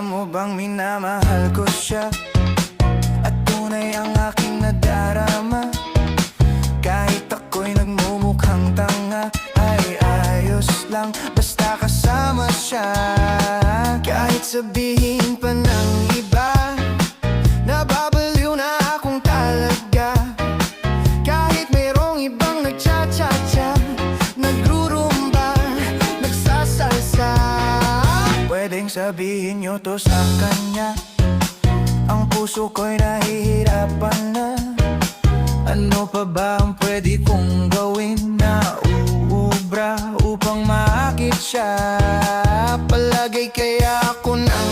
Alam mo bang minamahal ko siya, at tunay ang aking nadarama. Kahit ako'y nagmumukhang tanga, ay ayos lang basta kasama siya. Kahit sabihin pa ng iba, nababaliw na akong talaga. Kahit mayroong ibang nagcha-cha-cha, nagrurumba, nagsasalsa, pwedeng sabihin nyo to sa kanya. Ang puso ko'y nahihirapan na. Ano pa ba ang pwede kong gawin na uubra upang maakit siya? Palagay kaya ako nang